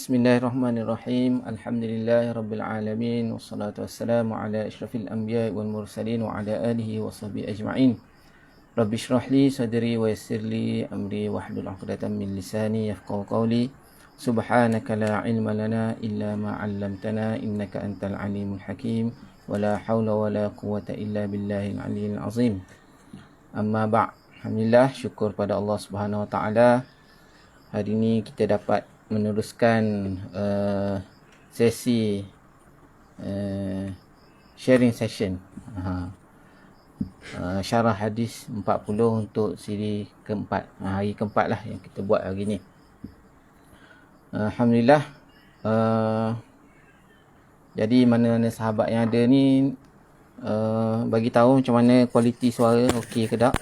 Bismillahirrahmanirrahim. Alhamdulillahirabbil alamin wassalatu wassalamu ala asyrafil anbiya'i wal mursalin wa ala alihi wa sahbihi ajma'in. Rabbi shrah li sadri wa yassir li amri wahlul 'uqdatam min lisani yafqahu qawli. Subhanaka la ilma lana illa ma 'allamtana innaka antal alimul hakim. Wa la haula wa la quwwata illa billahil aliyyil azim. Amma ba'. Alhamdulillah, syukur pada Allah Subhanahu wa taala. Hari ini kita dapat meneruskan sesi sharing session syarah hadis 40 untuk siri keempat, hari keempat lah yang kita buat hari ni. Alhamdulillah. Jadi mana-mana sahabat yang ada ni bagi tahu macam mana kualiti suara, okey ke tak,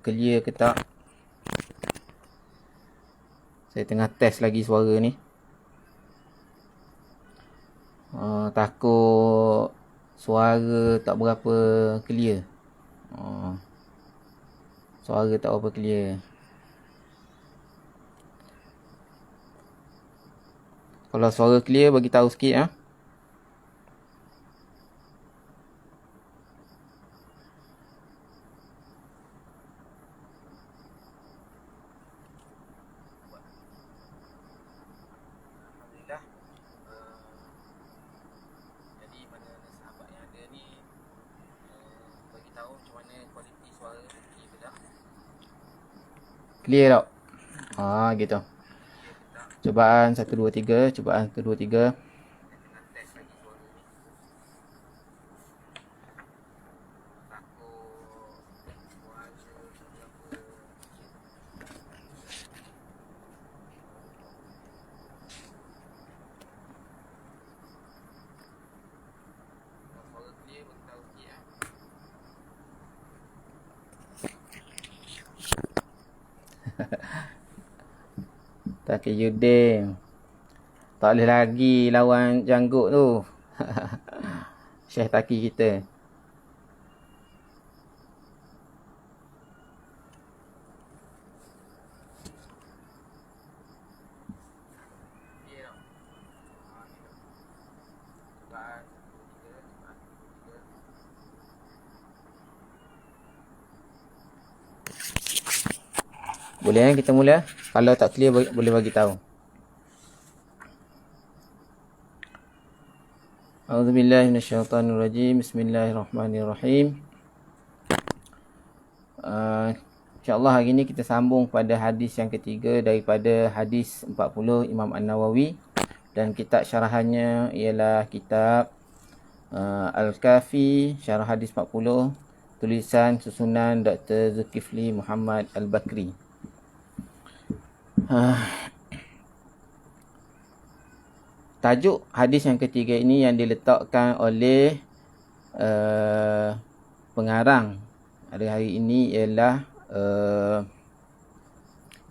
clear ke tak. Saya tengah test lagi suara ni. Takut suara tak berapa clear. Suara tak berapa clear. Kalau suara clear, bagi tahu sikit ya. Clear tak? Gitu. Cubaan 1 2 3, cubaan 1 2 3. Taqiyuddin tak boleh lagi lawan janggut tu. Syekh Taqi kita. Boleh kita mula? Kalau tak clear boleh bagi tahu. A'udzubillahi minasyaitonirrajim. Bismillahirrahmanirrahim. InsyaAllah hari ini kita sambung pada hadis yang ketiga daripada hadis 40 Imam An-Nawawi, dan kitab syarahannya ialah kitab Al-Kafi Syarah Hadis 40, tulisan susunan Dr. Zulkifli Muhammad Al-Bakri. Tajuk hadis yang ketiga ini yang diletakkan oleh pengarang hari ini ialah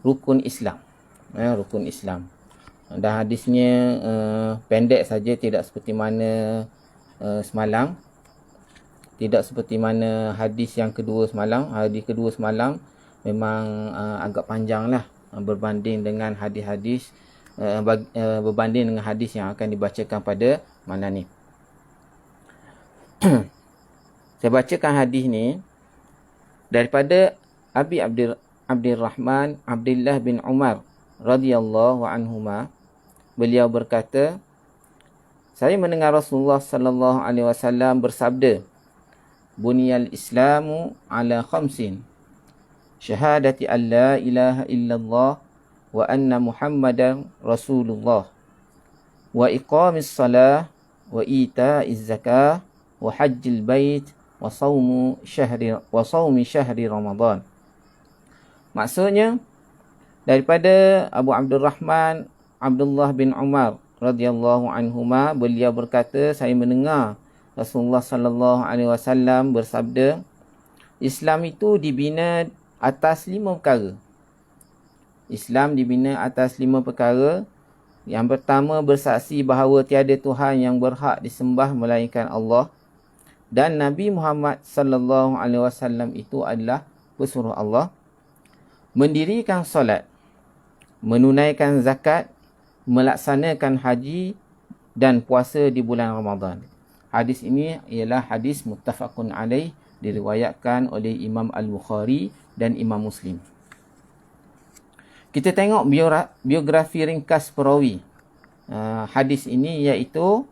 rukun Islam. Rukun Islam. Dan hadisnya pendek saja, tidak seperti mana semalam. Tidak seperti mana hadis yang kedua semalam. Hadis kedua semalam memang agak panjang lah berbanding dengan hadis-hadis berbanding dengan hadis yang akan dibacakan pada malam ni. Saya bacakan hadis ni daripada Abi Abdurrahman Abdullah bin Umar radhiyallahu anhuma. Beliau berkata, saya mendengar Rasulullah sallallahu alaihi wasallam bersabda, buniyal Islamu ala khamsin, syahadati an la ilaha illallah wa anna Muhammadan Rasulullah, wa iqamis salah, wa ita'iz zakah, wa hajjil bait, wa saumi syahri Ramadan. Maksudnya daripada Abu Abdurrahman Abdullah bin Umar radhiyallahu anhuma, beliau berkata, saya mendengar Rasulullah sallallahu alaihi wasallam bersabda, Islam itu dibina atas 5 perkara. Islam dibina atas 5 perkara. Yang pertama, bersaksi bahawa tiada Tuhan yang berhak disembah melainkan Allah, dan Nabi Muhammad sallallahu alaihi wasallam itu adalah pesuruh Allah. Mendirikan solat menunaikan zakat, melaksanakan haji dan puasa di bulan Ramadan. Hadis ini ialah hadis muttafaqun alaih, diriwayatkan oleh Imam Al-Bukhari dan Imam Muslim. Kita tengok biografi ringkas perawi hadis ini, iaitu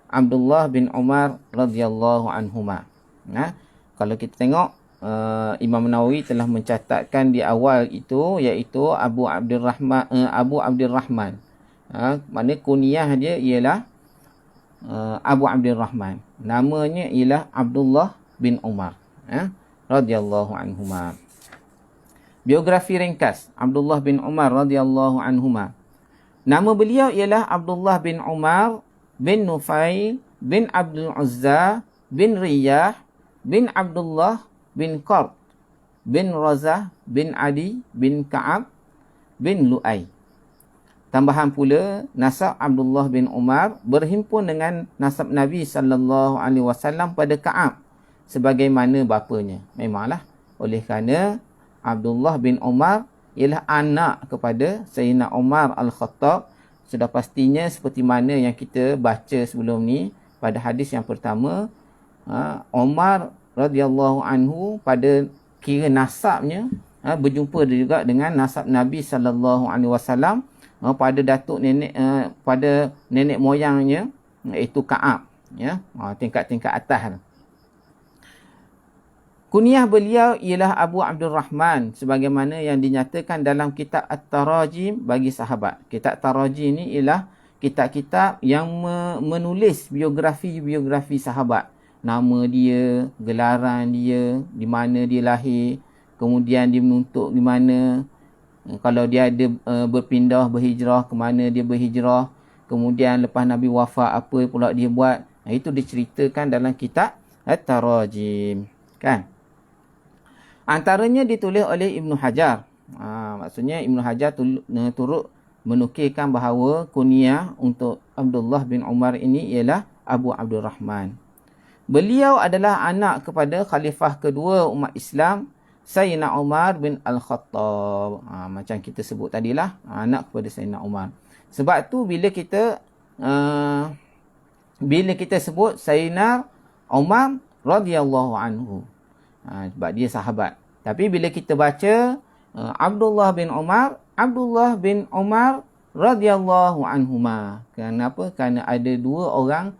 Abdullah bin Umar radhiyallahu anhuma. Kalau kita tengok, Imam Nawawi telah mencatatkan di awal itu, iaitu Abu Abdurrahman. Mana kunyah dia ialah Abu Abdurrahman. Namanya ialah Abdullah bin Umar radhiyallahu anhuma. Biografi ringkas Abdullah bin Umar radhiyallahu anhuma. Nama beliau ialah Abdullah bin Umar bin Nufail bin Abdul Uzza bin Riyah bin Abdullah bin Qard bin Razah bin Adi bin Ka'ab bin Lu'ay. Tambahan pula, nasab Abdullah bin Umar berhimpun dengan nasab Nabi SAW pada Ka'ab sebagaimana bapanya. Memanglah, oleh kerana Abdullah bin Umar ialah anak kepada Sayyidina Umar Al-Khattab. Sudah pastinya seperti mana yang kita baca sebelum ni pada hadis yang pertama, Umar radhiyallahu anhu pada kira nasabnya berjumpa juga dengan nasab Nabi SAW pada datuk nenek, pada nenek moyangnya, iaitu Ka'ab, tingkat-tingkat atas. Kunyah beliau ialah Abu Abdurrahman sebagaimana yang dinyatakan dalam kitab At-Tarajim bagi sahabat. Kitab Tarajim ni ialah kitab-kitab yang menulis biografi sahabat. Nama dia, gelaran dia, di mana dia lahir, kemudian dia menuntut di mana, kalau dia ada berpindah, berhijrah, ke mana dia berhijrah, kemudian lepas Nabi wafat apa pula dia buat. Itu diceritakan dalam kitab At-Tarajim, kan? Antaranya ditulis oleh Ibnu Hajar. Maksudnya Ibnu Hajar turut menukilkan bahawa kunyah untuk Abdullah bin Umar ini ialah Abu Abdurrahman. Beliau adalah anak kepada khalifah kedua umat Islam, Sayyidina Umar bin Al-Khattab. Macam kita sebut tadilah, anak kepada Sayyidina Umar. Sebab tu bila kita sebut Sayyidina Umar radhiyallahu anhu, sebab dia sahabat. Tapi bila kita baca Abdullah bin Umar radhiyallahu anhuma. Kenapa? Kerana ada dua orang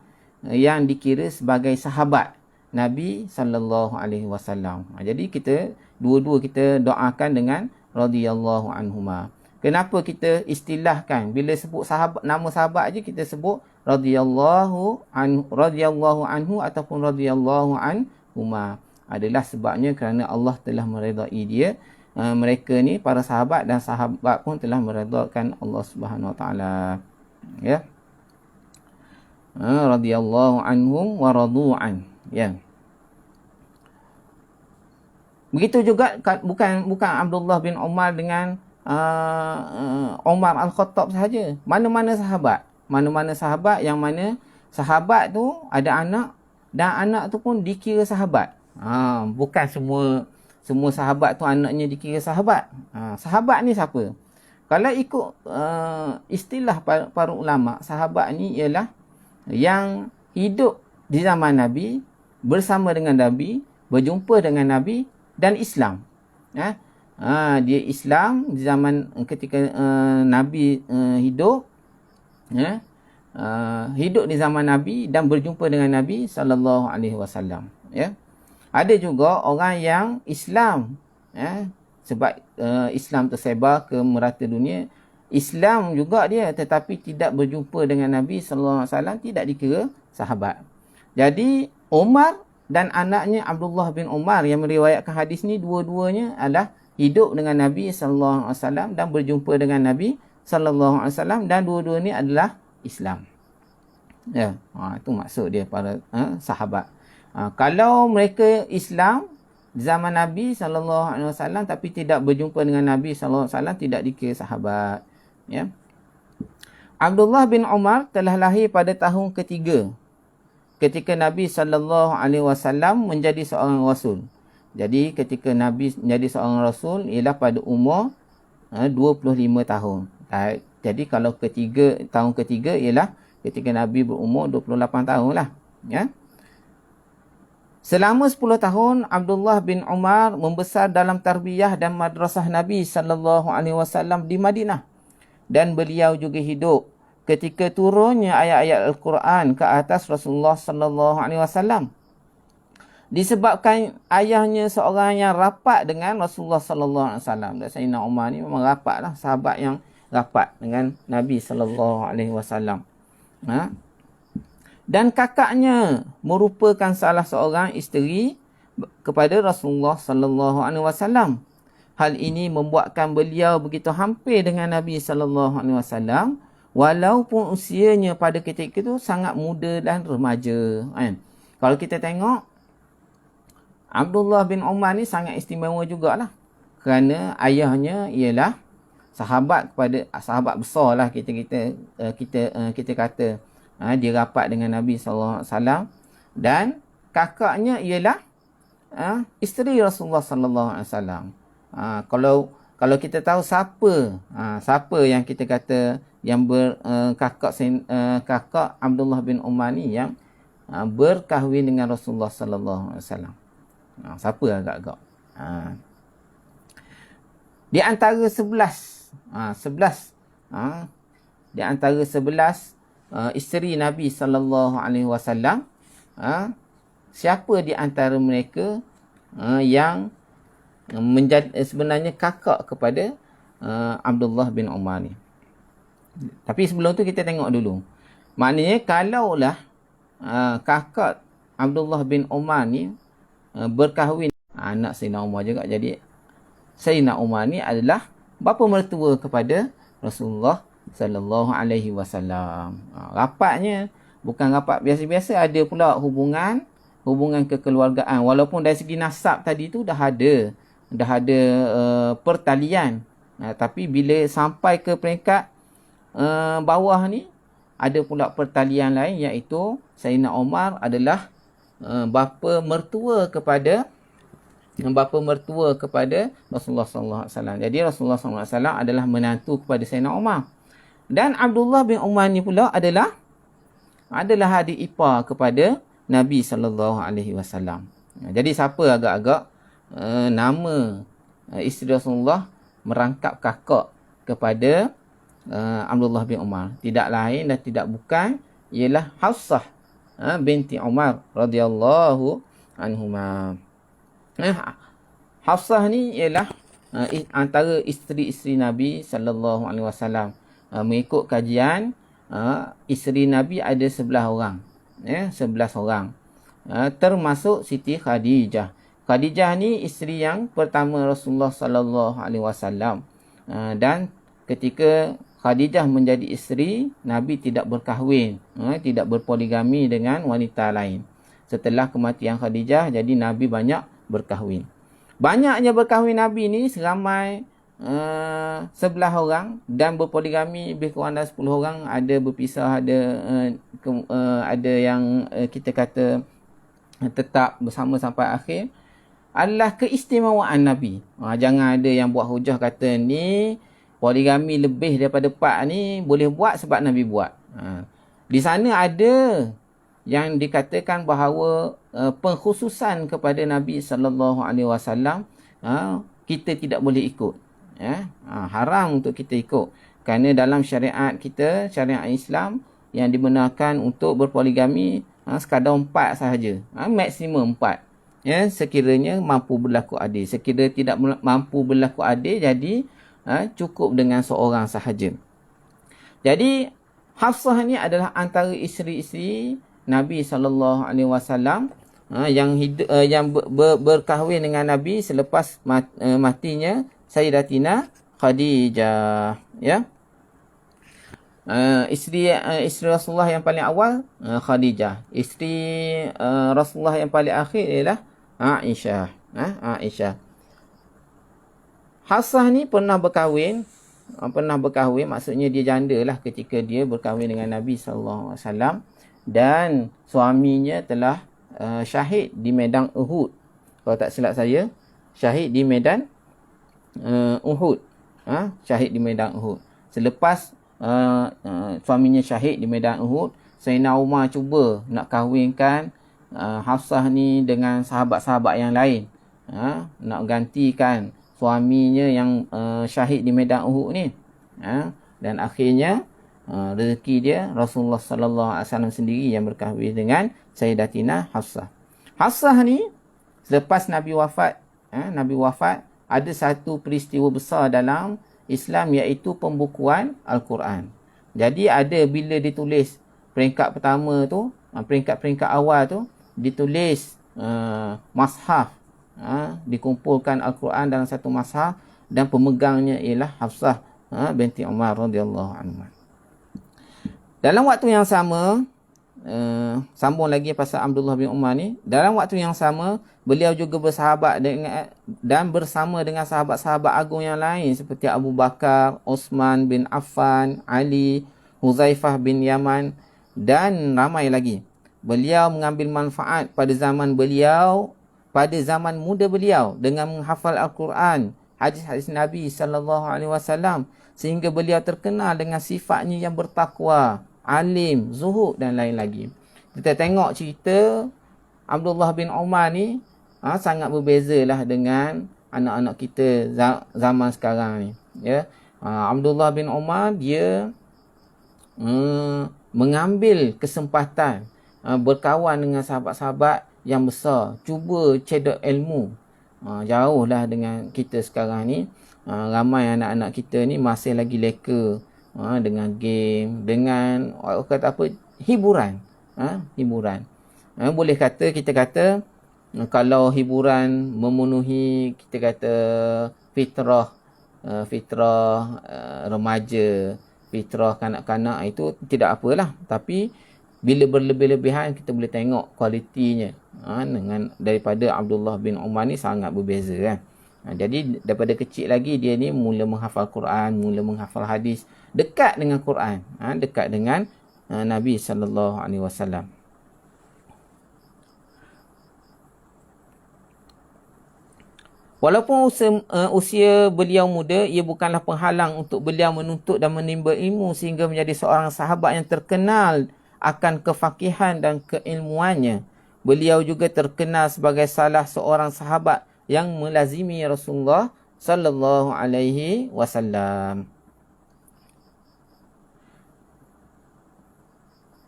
yang dikira sebagai sahabat Nabi sallallahu alaihi wasallam. Jadi kita dua-dua kita doakan dengan radhiyallahu anhuma. Kenapa kita istilahkan bila sebut sahabat, nama sahabat aja kita sebut radhiyallahu anhu ataupun radhiyallahu anhuma? Adalah sebabnya kerana Allah telah meredai dia. Mereka ni para sahabat, dan sahabat pun telah meredakan Allah Subhanahu Wa Taala. Ya. Radhiyallahu anhum wa radu'an. Ya. Begitu juga bukan Abdullah bin Umar dengan Umar Al-Khattab sahaja. Mana-mana sahabat yang mana sahabat tu ada anak, dan anak tu pun dikira sahabat. Bukan semua sahabat tu anaknya dikira sahabat. Sahabat ni siapa? Kalau ikut istilah para ulama, sahabat ni ialah yang hidup di zaman Nabi, bersama dengan Nabi, berjumpa dengan Nabi dan Islam. Dia Islam di zaman ketika Nabi hidup, hidup di zaman Nabi dan berjumpa dengan Nabi sallallahu alaihi wasallam. Ya. Ada juga orang yang Islam, sebab Islam tersebar ke merata dunia. Islam juga dia, tetapi tidak berjumpa dengan Nabi sallallahu alaihi wasallam, tidak dikira sahabat. Jadi Umar dan anaknya Abdullah bin Umar yang meriwayatkan hadis ni, dua-duanya adalah hidup dengan Nabi sallallahu alaihi wasallam dan berjumpa dengan Nabi sallallahu alaihi wasallam, dan dua-dua ni adalah Islam. Ya, itu maksud dia para sahabat. Kalau mereka Islam zaman Nabi sallallahu alaihi wasallam tapi tidak berjumpa dengan Nabi sallallahu alaihi wasallam, tidak dikira sahabat. Ya. Abdullah bin Umar telah lahir pada tahun ketiga ketika Nabi sallallahu alaihi wasallam menjadi seorang rasul. Jadi ketika Nabi menjadi seorang rasul ialah pada umur 25 tahun. Jadi kalau tahun ketiga ialah ketika Nabi berumur 28 tahun lah. Ya. Selama 10 tahun, Abdullah bin Umar membesar dalam tarbiyah dan madrasah Nabi SAW di Madinah. Dan beliau juga hidup ketika turunnya ayat-ayat Al-Quran ke atas Rasulullah SAW. Disebabkan ayahnya seorang yang rapat dengan Rasulullah SAW. Dan Sayyidina Umar ni memang rapat lah, sahabat yang rapat dengan Nabi SAW. Ha? Dan kakaknya merupakan salah seorang isteri kepada Rasulullah SAW. Hal ini membuatkan beliau begitu hampir dengan Nabi SAW, walaupun usianya pada ketika itu sangat muda dan remaja. Kan? Kalau kita tengok, Abdullah bin Umar ni sangat istimewa jugalah. Kerana ayahnya ialah sahabat besar lah kita kata. Dia rapat dengan Nabi SAW. Dan kakaknya ialah isteri Rasulullah SAW. Kalau kita tahu siapa yang kita kata yang kakak Abdullah bin Umar ni yang berkahwin dengan Rasulullah SAW. Siapa agak-agak? Di antara 11 di antara 11 isteri Nabi SAW, siapa di antara mereka yang menjadi sebenarnya kakak kepada Abdullah bin Umar ni? Tapi sebelum tu kita tengok dulu. Maknanya kalaulah kakak Abdullah bin Umar ni berkahwin anak Sayyidina Umar juga, jadi Sayyidina Umar ni adalah bapa mertua kepada Rasulullah sallallahu alaihi wasallam. Rapatnya bukan rapat biasa-biasa, ada pula hubungan kekeluargaan. Walaupun dari segi nasab tadi tu dah ada pertalian. Tapi bila sampai ke peringkat bawah ni, ada pula pertalian lain, iaitu Sayyidina Umar adalah bapa mertua kepada Rasulullah sallallahu alaihi wasallam. Jadi Rasulullah sallallahu alaihi wasallam adalah menantu kepada Sayyidina Umar. Dan Abdullah bin Umar ni pula adalah adik ipar kepada Nabi sallallahu alaihi wasallam. Jadi siapa agak-agak nama isteri Rasulullah merangkap kakak kepada Abdullah bin Umar? Tidak lain dan tidak bukan ialah Hafsah binti Umar radhiyallahu anhuma. Hafsah ni ialah antara isteri-isteri Nabi sallallahu alaihi wasallam. Mengikut kajian, isteri Nabi ada 11 orang. 11 orang. Termasuk Siti Khadijah. Khadijah ni isteri yang pertama Rasulullah sallallahu alaihi wasallam. Dan ketika Khadijah menjadi isteri, Nabi tidak berkahwin, tidak berpoligami dengan wanita lain. Setelah kematian Khadijah, jadi Nabi banyak berkahwin. Banyaknya berkahwin Nabi ni seramai 11 orang, dan berpoligami lebih kurang dari 10 orang. Ada berpisah, ada yang kita kata tetap bersama sampai akhir. Adalah keistimewaan Nabi. Jangan ada yang buat hujah kata ni poligami lebih daripada 4 ni boleh buat sebab Nabi buat. Di sana ada yang dikatakan bahawa pengkhususan kepada Nabi sallallahu alaihi wasallam kita tidak boleh ikut. Haram untuk kita ikut. Kerana dalam syariat kita, syariat Islam, yang dibenarkan untuk berpoligami sekadar 4 sahaja. Maksimum 4. Sekiranya mampu berlaku adil. Sekiranya tidak mampu berlaku adil, jadi cukup dengan seorang sahaja. Jadi Hafsah ni adalah antara isteri-isteri Nabi sallallahu alaihi wasallam yang berkahwin dengan Nabi selepas matinya Sayyidatina Khadijah, ya. Isteri Rasulullah yang paling awal Khadijah. Isteri Rasulullah yang paling akhir ialah Aisyah. Aisyah. Hafsah ni pernah berkahwin, maksudnya dia janda lah ketika dia berkahwin dengan Nabi sallallahu alaihi wasallam, dan suaminya telah syahid di medan Uhud. Kalau tak silap saya, syahid di medan Uhud. Syahid di medan Uhud. Selepas suaminya syahid di medan Uhud, Sayyidina Umar cuba nak kahwinkan Hafsah ni dengan sahabat-sahabat yang lain. Nak gantikan suaminya yang syahid di medan Uhud ni. Dan akhirnya rezeki dia Rasulullah sallallahu alaihi wasallam sendiri yang berkahwin dengan Sayyidatina Hafsah. Hafsah ni selepas Nabi wafat, ada satu peristiwa besar dalam Islam, iaitu pembukuan Al-Quran. Jadi ada bila ditulis peringkat pertama tu, peringkat-peringkat awal tu, ditulis mashaf, dikumpulkan Al-Quran dalam satu mashaf, dan pemegangnya ialah Hafsah binti Umar radhiyallahu anha. Dalam waktu yang sama, sambung lagi pasal Abdullah bin Umar ni, dalam waktu yang sama beliau juga bersahabat dengan dan bersama dengan sahabat-sahabat agung yang lain seperti Abu Bakar, Osman bin Affan, Ali, Huzaifah bin Yaman dan ramai lagi. Beliau mengambil manfaat pada zaman muda beliau dengan menghafal Al-Quran, hadis-hadis Nabi SAW, sehingga beliau terkenal dengan sifatnya yang bertakwa, alim, zuhud dan lain lagi. Kita tengok cerita Abdullah bin Umar ni sangat berbezalah dengan anak-anak kita zaman sekarang ni. Ya, Abdullah bin Umar dia mengambil kesempatan berkawan dengan sahabat-sahabat yang besar, cuba cedok ilmu. Jauhlah dengan kita sekarang ni. Ramai anak-anak kita ni masih lagi leka dengan game, dengan kata apa, hiburan. Hiburan. Boleh kata, kita kata kalau hiburan memenuhi, kita kata fitrah remaja, fitrah kanak-kanak, itu tidak apalah. Tapi bila berlebih-lebihan, kita boleh tengok kualitinya dengan daripada Abdullah bin Umar ni sangat berbeza kan. Jadi daripada kecil lagi dia ni mula menghafal Quran, mula menghafal hadis, dekat dengan Quran, dekat dengan Nabi sallallahu alaihi wasallam. Walaupun usia beliau muda, ia bukanlah penghalang untuk beliau menuntut dan menimba ilmu sehingga menjadi seorang sahabat yang terkenal akan kefakihan dan keilmuannya. Beliau juga terkenal sebagai salah seorang sahabat yang melazimi Rasulullah sallallahu alaihi wasallam.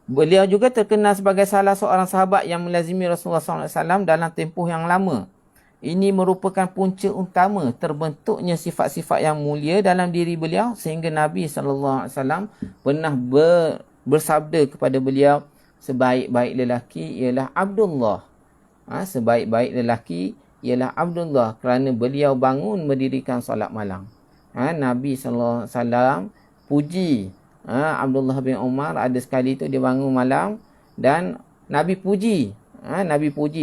Beliau juga terkenal sebagai salah seorang sahabat yang melazimi Rasulullah sallallahu alaihi wasallam dalam tempoh yang lama. Ini merupakan punca utama terbentuknya sifat-sifat yang mulia dalam diri beliau, sehingga Nabi sallallahu alaihi wasallam pernah bersabda kepada beliau, sebaik-baik lelaki ialah Abdullah. Sebaik-baik lelaki ialah Abdullah, kerana beliau bangun mendirikan solat malam. Nabi sallallahu alaihi wasallam puji Abdullah bin Umar. Ada sekali tu dia bangun malam dan Nabi puji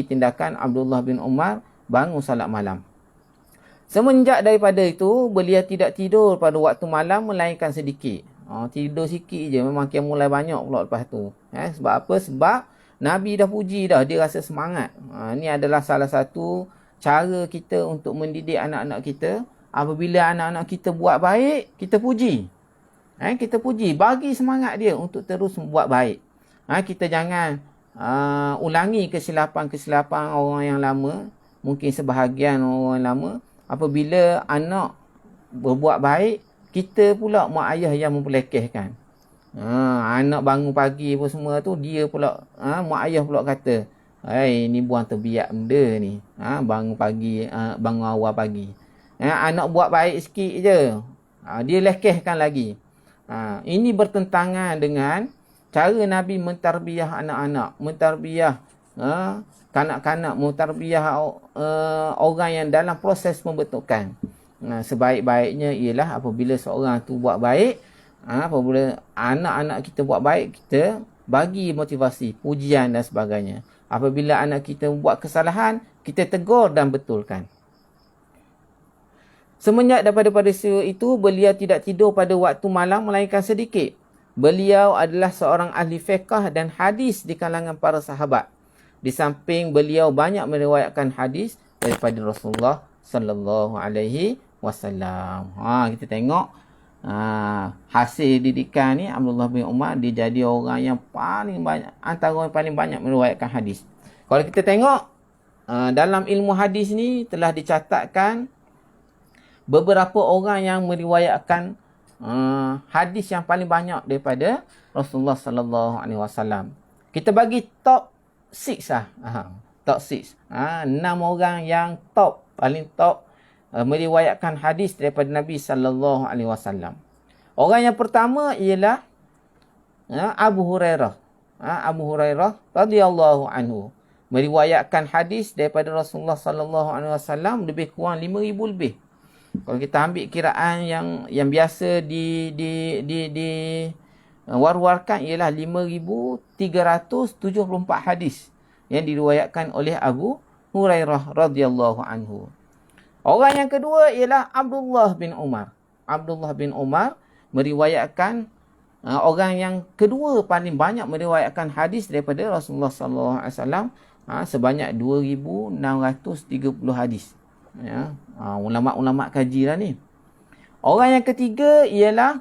tindakan Abdullah bin Umar bangun salat malam. Semenjak daripada itu, beliau tidak tidur pada waktu malam melainkan sedikit. Tidur sikit je, memang dia mulai banyak pula lepas tu. Sebab apa? Sebab Nabi dah puji dah, dia rasa semangat. Ini adalah salah satu cara kita untuk mendidik anak-anak kita. Apabila anak-anak kita buat baik, kita puji. Kita puji, bagi semangat dia untuk terus buat baik. Kita jangan ulangi kesilapan-kesilapan orang yang lama. Mungkin sebahagian orang lama, apabila anak berbuat baik, kita pula mak ayah yang memperlekehkan. Anak bangun pagi apa semua tu, dia pula, mak ayah pula kata, ni buang terbiak benda ni. Bangun pagi, bangun awal pagi. Anak buat baik sikit je, dia lekehkan lagi. Ini bertentangan dengan cara Nabi mentarbiyah anak-anak, mentarbiyah kanak-kanak, mentarbiyah orang yang dalam proses pembentukan. Sebaik-baiknya ialah apabila seorang tu buat baik, apabila anak-anak kita buat baik, kita bagi motivasi, pujian dan sebagainya. Apabila anak kita buat kesalahan, kita tegur dan betulkan. Semenjak daripada peristiwa itu, beliau tidak tidur pada waktu malam melainkan sedikit. Beliau adalah seorang ahli fiqh dan hadis di kalangan para sahabat. Di samping beliau banyak meriwayatkan hadis daripada Rasulullah sallallahu alaihi wasallam. Kita tengok hasil didikan ni Abdullah bin Umar dia jadi orang yang paling banyak, antara orang yang paling banyak meriwayatkan hadis. Kalau kita tengok dalam ilmu hadis ni telah dicatatkan beberapa orang yang meriwayatkan hadis yang paling banyak daripada Rasulullah sallallahu alaihi wasallam. Kita bagi top 6 lah. Top 6. 6 orang yang top, paling top meriwayatkan hadis daripada Nabi sallallahu alaihi wasallam. Orang yang pertama ialah Abu Hurairah. Abu Hurairah radhiyallahu anhu meriwayatkan hadis daripada Rasulullah sallallahu alaihi wasallam lebih kurang 5,000 lebih. Kalau kita ambil kiraan yang biasa di war-warkan ialah 5,374 hadis yang diriwayatkan oleh Abu Hurairah radhiyallahu anhu. Orang yang kedua ialah Abdullah bin Umar. Abdullah bin Umar meriwayatkan orang yang kedua paling banyak meriwayatkan hadis daripada Rasulullah sallallahu alaihi wasallam sebanyak 2,630 hadis. Ya, ulama-ulama kaji lah ni. Orang yang ketiga ialah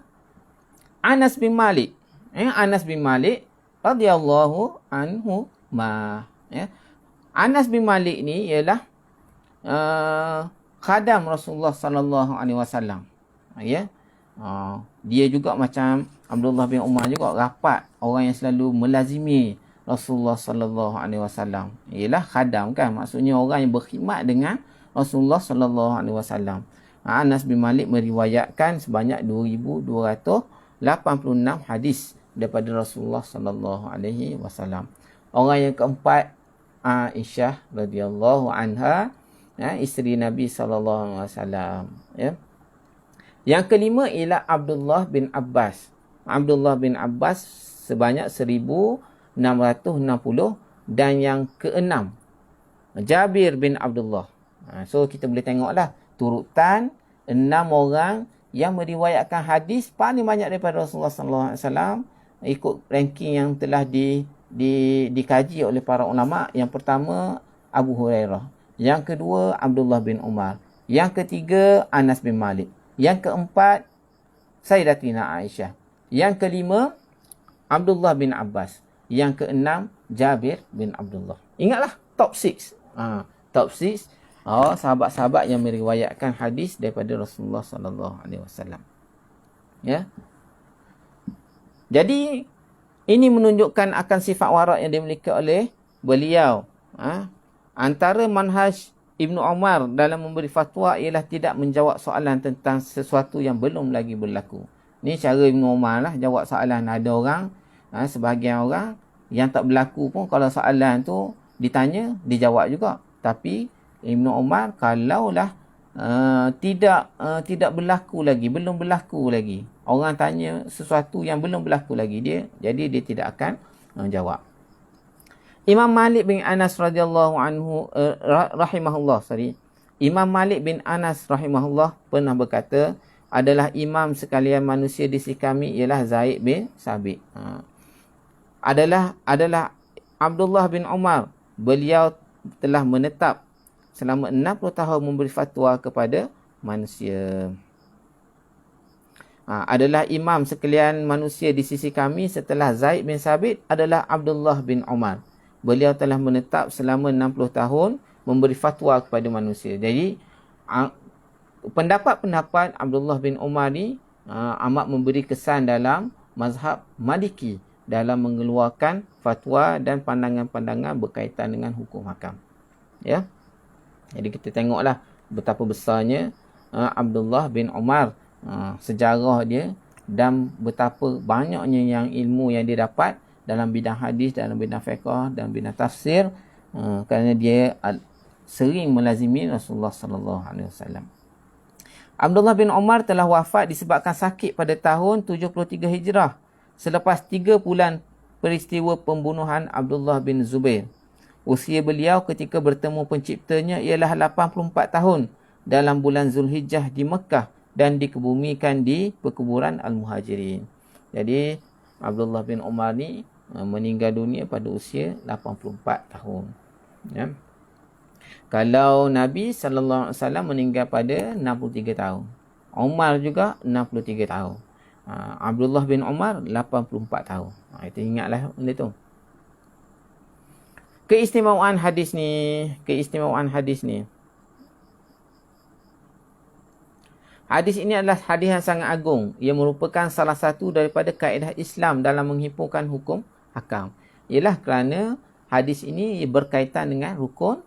Anas bin Malik. Anas bin Malik radhiyallahu anhu ya. Anas bin Malik ni ialah khadam Rasulullah sallallahu alaihi wasallam. Ya. Dia juga macam Abdullah bin Umar juga rapat orang yang selalu melazimi Rasulullah sallallahu alaihi wasallam. Ialah khadam kan, maksudnya orang yang berkhidmat dengan Rasulullah sallallahu alaihi wasallam. Anas bin Malik meriwayatkan sebanyak 2,286 hadis daripada Rasulullah sallallahu alaihi wasallam. Orang yang keempat Aisyah radhiyallahu anha, isteri Nabi sallallahu alaihi wasallam, ya. Yang kelima ialah Abdullah bin Abbas. Abdullah bin Abbas sebanyak 1,660 dan yang keenam Jabir bin Abdullah. So kita boleh tengoklah turutan 6 orang yang meriwayatkan hadis paling banyak daripada Rasulullah sallallahu alaihi wasallam ikut ranking yang telah dikaji oleh para ulama. Yang pertama Abu Hurairah, yang kedua Abdullah bin Umar, yang ketiga Anas bin Malik, yang keempat Sayyidatina Aisyah, yang kelima Abdullah bin Abbas, yang keenam Jabir bin Abdullah. Ingatlah top 6. Top 6 sahabat-sahabat yang meriwayatkan hadis daripada Rasulullah sallallahu alaihi wasallam. Ya. Jadi ini menunjukkan akan sifat warak yang dimiliki oleh beliau. Antara manhaj Ibnu Umar dalam memberi fatwa ialah tidak menjawab soalan tentang sesuatu yang belum lagi berlaku. Ni cara Ibnu Umar lah jawab soalan. Ada orang, sebahagian orang yang tak berlaku pun kalau soalan tu ditanya, dijawab juga. Tapi Ibnu Umar kalaulah tidak berlaku lagi, belum berlaku lagi, orang tanya sesuatu yang belum berlaku lagi, jadi dia tidak akan jawab. Imam Malik bin Anas radhiyallahu anhu rahimahullah, Imam Malik bin Anas rahimahullah pernah berkata, adalah imam sekalian manusia di sisi kami ialah Zaid bin Sabit. Adalah Abdullah bin Umar, beliau telah menetap selama 60 tahun memberi fatwa kepada manusia. Adalah imam sekalian manusia di sisi kami setelah Zaid bin Sabit adalah Abdullah bin Umar. Beliau telah menetap selama 60 tahun memberi fatwa kepada manusia. Jadi pendapat-pendapat Abdullah bin Umar ni amat memberi kesan dalam mazhab Maliki dalam mengeluarkan fatwa dan pandangan-pandangan berkaitan dengan hukum hakam. Ya. Jadi kita tengoklah betapa besarnya Abdullah bin Umar, sejarah dia dan betapa banyaknya yang ilmu yang dia dapat dalam bidang hadis, dalam bidang fiqh, dalam bidang tafsir, kerana dia sering melazimi Rasulullah sallallahu alaihi wasallam. Abdullah bin Umar telah wafat disebabkan sakit pada tahun 73 Hijrah selepas 3 bulan peristiwa pembunuhan Abdullah bin Zubair. Usia beliau ketika bertemu penciptanya ialah 84 tahun dalam bulan Zulhijjah di Mekah dan dikebumikan di perkuburan Al-Muhajirin. Jadi Abdullah bin Umar ni meninggal dunia pada usia 84 tahun. Ya. Kalau Nabi sallallahu alaihi wasallam meninggal pada 63 tahun. Umar juga 63 tahun. Abdullah bin Umar 84 tahun. Itu ingatlah benda tu. Keistimewaan hadis ni. Hadis ini adalah hadis yang sangat agung. Ia merupakan salah satu daripada kaedah Islam dalam menghimpunkan hukum hakam. Ialah kerana hadis ini berkaitan dengan rukun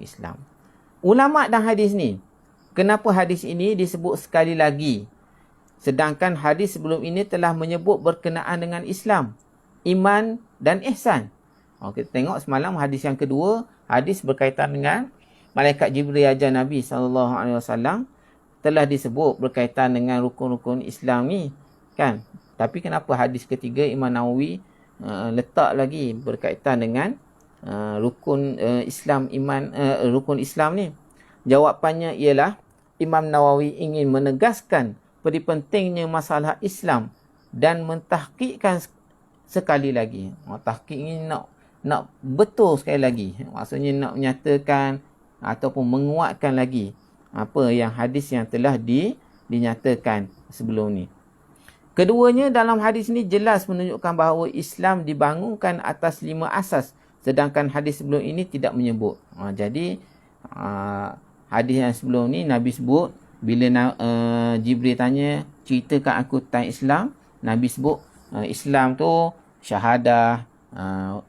Islam. Ulama' dan hadis ni, kenapa hadis ini disebut sekali lagi? Sedangkan hadis sebelum ini telah menyebut berkenaan dengan Islam, iman dan ihsan. Kita tengok semalam hadis yang kedua, hadis berkaitan dengan malaikat Jibril ajar Nabi SAW, telah disebut berkaitan dengan rukun-rukun Islam ni, kan? Tapi kenapa hadis ketiga Imam Nawawi letak lagi berkaitan dengan rukun Islam ni? Jawapannya ialah Imam Nawawi ingin menegaskan pentingnya masalah Islam dan mentahqiqkan sekali lagi. Tahqiq ini nak betul sekali lagi. Maksudnya nak menyatakan ataupun menguatkan lagi apa yang hadis yang telah dinyatakan sebelum ni. Keduanya, dalam hadis ni jelas menunjukkan bahawa Islam dibangunkan atas 5 asas, sedangkan hadis sebelum ini tidak menyebut. Jadi hadis yang sebelum ni Nabi sebut, bila Jibril tanya, ceritakan aku tentang Islam, Nabi sebut Islam tu syahadah,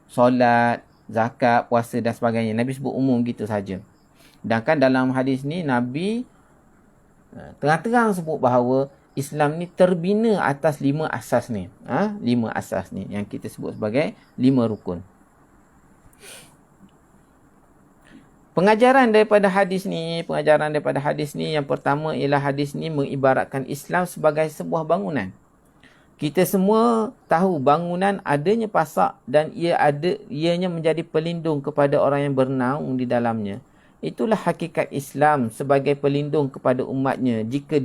solat, zakat, puasa dan sebagainya. Nabi sebut umum gitu saja. Sedangkan dalam hadis ni Nabi terang-terang sebut bahawa Islam ni terbina atas 5 asas ni. 5 asas ni yang kita sebut sebagai 5 rukun. Pengajaran daripada hadis ni yang pertama ialah hadis ni mengibaratkan Islam sebagai sebuah bangunan. Kita semua tahu bangunan adanya pasak dan ianya menjadi pelindung kepada orang yang bernaung di dalamnya. Itulah hakikat Islam sebagai pelindung kepada umatnya jika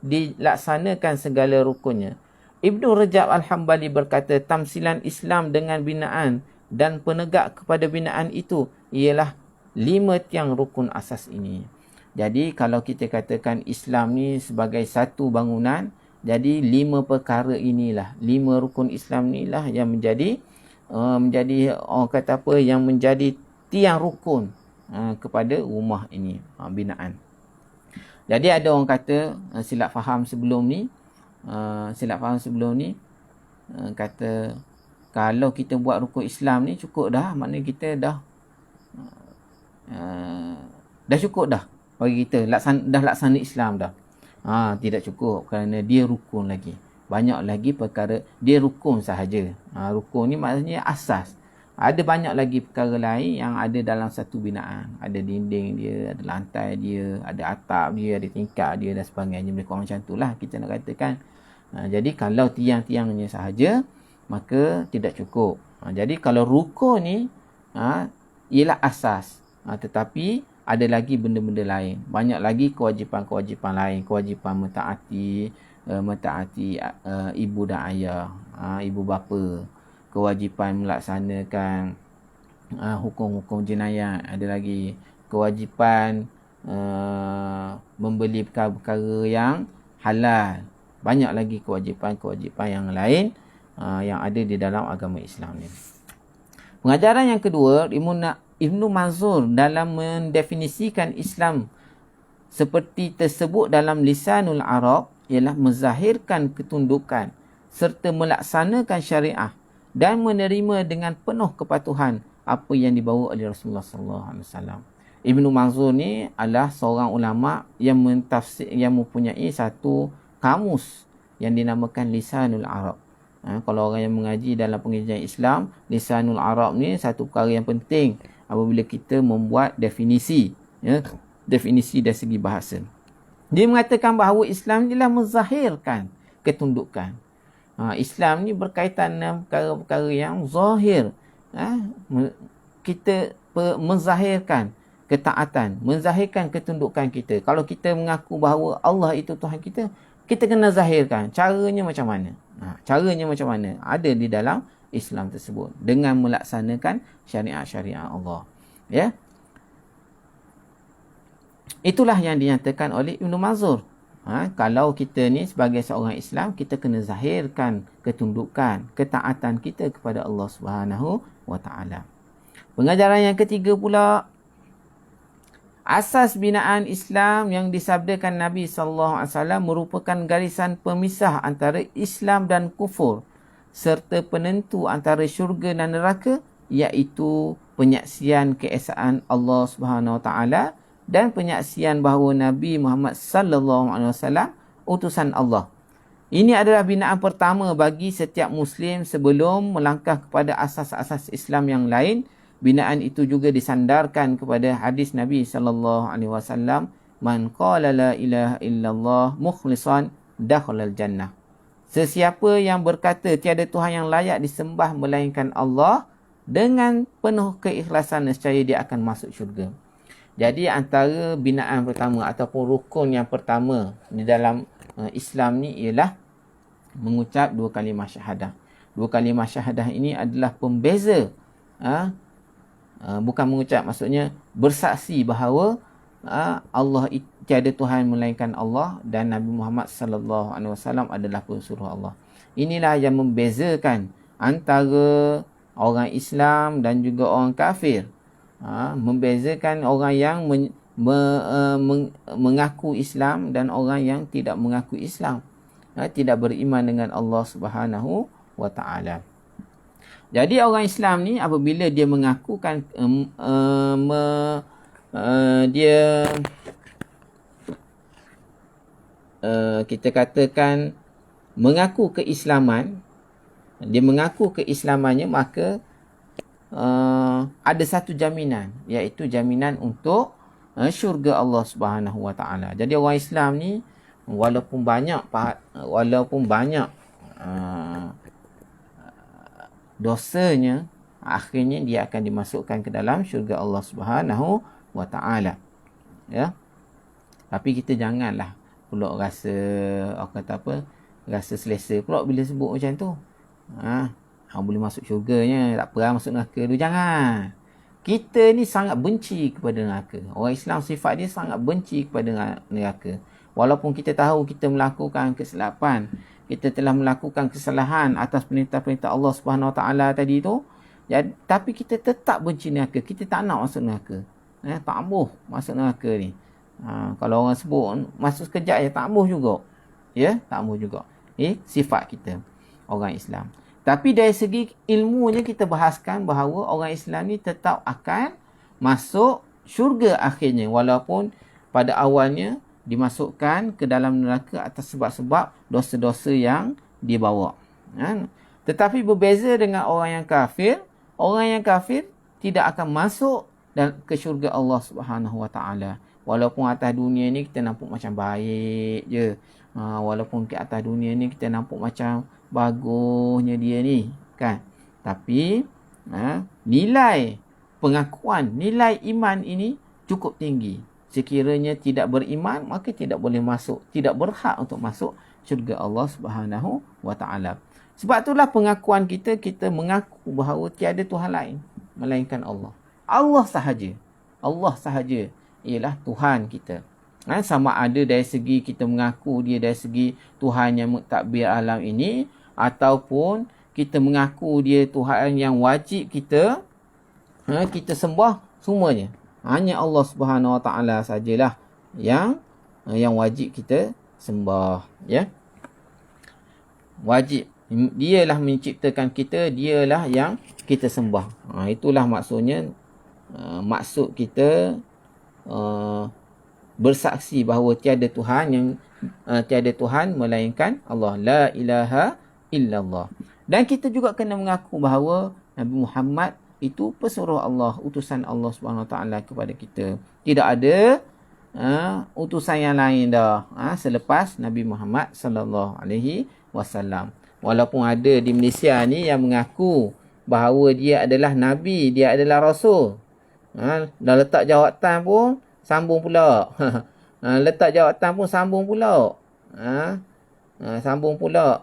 dilaksanakan segala rukunnya. Ibnu Rajab Al-Hambali berkata, tamsilan Islam dengan binaan dan penegak kepada binaan itu ialah 5 tiang rukun asas ini. Jadi kalau kita katakan Islam ni sebagai satu bangunan, jadi 5 perkara inilah, 5 rukun Islam inilah yang menjadi orang kata apa, yang menjadi tiang rukun kepada rumah ini, binaan. Jadi ada orang kata silap faham sebelum ni, kata kalau kita buat rukun Islam ni cukup dah, maknanya kita dah cukup dah bagi kita dah laksana Islam dah. Tidak cukup, kerana dia rukun lagi. Banyak lagi perkara, dia rukun sahaja. Rukun ni maksudnya asas. Ada banyak lagi perkara lain yang ada dalam satu binaan. Ada dinding dia, ada lantai dia, ada atap dia, ada tingkap dia dan sebagainya. Lebih kurang macam itulah kita nak katakan. Jadi kalau tiang-tiangnya sahaja, maka tidak cukup. Jadi kalau rukun ni ialah asas. Tetapi ada lagi benda-benda lain. Banyak lagi kewajipan-kewajipan lain. Kewajipan mentaati ibu dan ayah, ibu bapa. Kewajipan melaksanakan hukum-hukum jenayah. Ada lagi kewajipan membeli perkara-perkara yang halal. Banyak lagi kewajipan-kewajipan yang lain yang ada di dalam agama Islam ni. Pengajaran yang kedua, Ibnu Manzur dalam mendefinisikan Islam seperti tersebut dalam Lisanul Arab ialah menzahirkan ketundukan serta melaksanakan syariah dan menerima dengan penuh kepatuhan apa yang dibawa oleh Rasulullah SAW. Ibnu Manzur ni adalah seorang ulama yang mempunyai satu kamus yang dinamakan Lisanul Arab. Kalau orang yang mengaji dalam pengajian Islam, Lisanul Arab ni satu perkara yang penting apabila kita membuat definisi, definisi dari segi bahasa. Dia mengatakan bahawa Islam inilah menzahirkan ketundukan. Islam ni berkaitan dengan perkara-perkara yang zahir. Kita menzahirkan ketaatan, menzahirkan ketundukan kita. Kalau kita mengaku bahawa Allah itu Tuhan kita, kita kena zahirkan. Caranya macam mana? Caranya macam mana? Ada di dalam Islam tersebut dengan melaksanakan syariat-syariat Allah. Itulah yang dinyatakan oleh Ibnu Manzur. Kalau kita ni sebagai seorang Islam, kita kena zahirkan ketundukan, ketaatan kita kepada Allah Subhanahu wa taala. Pengajaran yang ketiga pula, asas binaan Islam yang disabdakan Nabi sallallahu alaihi wasallam merupakan garisan pemisah antara Islam dan kufur serta penentu antara syurga dan neraka, iaitu penyaksian keesaan Allah Subhanahu wa taala dan penyaksian bahawa Nabi Muhammad sallallahu alaihi wasallam utusan Allah. Ini adalah binaan pertama bagi setiap Muslim sebelum melangkah kepada asas-asas Islam yang lain. Binaan itu juga disandarkan kepada hadis Nabi sallallahu alaihi wasallam, "Man qala la ilaha illallah mukhlishan dakhalal jannah." Sesiapa yang berkata tiada Tuhan yang layak disembah melainkan Allah dengan penuh keikhlasan, nescaya dia akan masuk syurga. Jadi antara binaan pertama ataupun rukun yang pertama di dalam Islam ni ialah mengucap dua kalimah syahadah. Dua kalimah syahadah ini adalah pembeza. Bukan mengucap, maksudnya bersaksi bahawa Allah tiada Tuhan melainkan Allah dan Nabi Muhammad sallallahu alaihi wasallam adalah pesuruh Allah. Inilah yang membezakan antara orang Islam dan juga orang kafir. Membezakan orang yang mengaku Islam dan orang yang tidak mengaku Islam, tidak beriman dengan Allah Subhanahu wa taala. Jadi orang Islam ni apabila dia mengakukan kita katakan mengaku keislaman, dia mengaku keislamannya, maka ada satu jaminan, iaitu jaminan untuk syurga Allah Subhanahu wa taala. Jadi orang Islam ni walaupun banyak dosanya, akhirnya dia akan dimasukkan ke dalam syurga Allah Subhanahu wa taala. Ya. Tapi kita janganlah pula rasa selesa pula bila sebut macam tu. Boleh masuk syurganya, tak apa masuk neraka tu. Jangan. Kita ni sangat benci kepada neraka. Orang Islam sifat dia sangat benci kepada neraka. Walaupun kita tahu kita melakukan kesilapan, kita telah melakukan kesalahan atas perintah-perintah Allah Subhanahu Wa Taala tadi tu, tapi kita tetap benci neraka. Kita tak nak masuk neraka. Tak mahu masuk neraka ni. Kalau orang sebut masuk sekejap je, tak mahu juga. Ya, tak mahu juga. Sifat kita orang Islam. Tapi dari segi ilmunya kita bahaskan bahawa orang Islam ni tetap akan masuk syurga akhirnya, walaupun pada awalnya dimasukkan ke dalam neraka atas sebab-sebab dosa-dosa yang dia bawa. Tetapi berbeza dengan orang yang kafir. Orang yang kafir tidak akan masuk ke syurga Allah Subhanahu Wa Taala. Walaupun atas dunia ni kita nampak macam baik je. Walaupun ke atas dunia ni kita nampak macam bagusnya dia ni, kan? Tapi nilai pengakuan, nilai iman ini cukup tinggi. Sekiranya tidak beriman, maka tidak boleh masuk, tidak berhak untuk masuk syurga Allah Subhanahu Wa Taala. Sebab itulah pengakuan kita mengaku bahawa tiada Tuhan lain melainkan Allah. Allah sahaja. Allah sahaja ialah Tuhan kita. Sama ada dari segi kita mengaku dia dari segi Tuhan yang mentadbir alam ini, ataupun kita mengaku dia Tuhan yang wajib kita sembah semuanya. Hanya Allah Subhanahu Wa Taala sajalah yang wajib kita sembah, ya. Wajib. Dialah menciptakan kita, dialah yang kita sembah. Itulah maksudnya, maksud kita bersaksi bahawa tiada Tuhan melainkan Allah. La ilaha illallah. Dan kita juga kena mengaku bahawa Nabi Muhammad itu pesuruh Allah, utusan Allah Subhanahu Wa Taala kepada kita. Tidak ada utusan yang lain dah selepas Nabi Muhammad sallallahu alaihi wasallam. Walaupun ada di Malaysia ni yang mengaku bahawa dia adalah nabi, dia adalah rasul. Dah letak jawatan pun sambung pula. Letak jawatan pun sambung pula. Sambung pula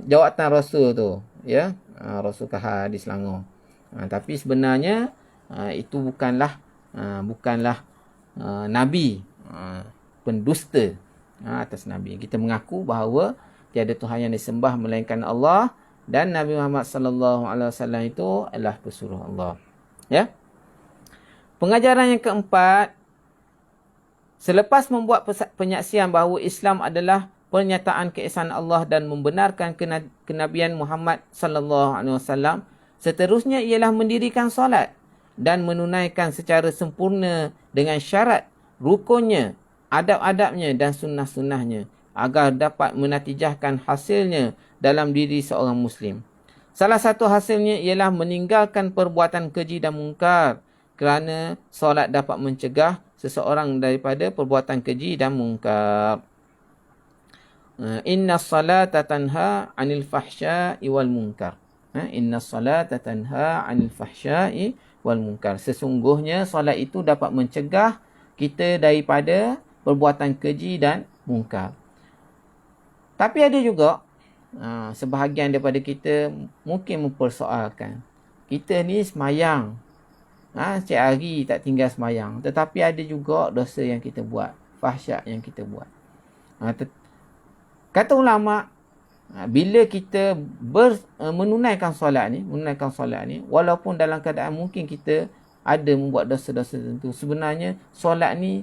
jawatan rasul tu, ya. Rasul Kahar di Selangor. Tapi sebenarnya itu bukanlah nabi. pendusta atas Nabi. Kita mengaku bahawa tiada Tuhan yang disembah melainkan Allah dan Nabi Muhammad sallallahu alaihi wasallam itu adalah pesuruh Allah. Ya. Pengajaran yang keempat, selepas membuat penyaksian bahawa Islam adalah pernyataan keesaan Allah dan membenarkan kenabian Muhammad sallallahu alaihi wasallam, seterusnya ialah mendirikan solat dan menunaikan secara sempurna dengan syarat, rukunnya, adab-adabnya dan sunnah-sunnahnya agar dapat menatijahkan hasilnya dalam diri seorang Muslim. Salah satu hasilnya ialah meninggalkan perbuatan keji dan mungkar, kerana solat dapat mencegah seseorang daripada perbuatan keji dan mungkar. Inna salata tanha 'anil fahsya'i wal munkar. Inna salata tanha 'anil fahsya'i wal munkar. Sesungguhnya solat itu dapat mencegah kita daripada perbuatan keji dan mungkar. Tapi ada juga sebahagian daripada kita mungkin mempersoalkan, kita ni semayang, setiap hari tak tinggal semayang, tetapi ada juga dosa yang kita buat, fahsyak yang kita buat. Kata ulama, bila kita menunaikan solat ni, walaupun dalam keadaan mungkin kita ada membuat dosa-dosa tertentu, sebenarnya solat ni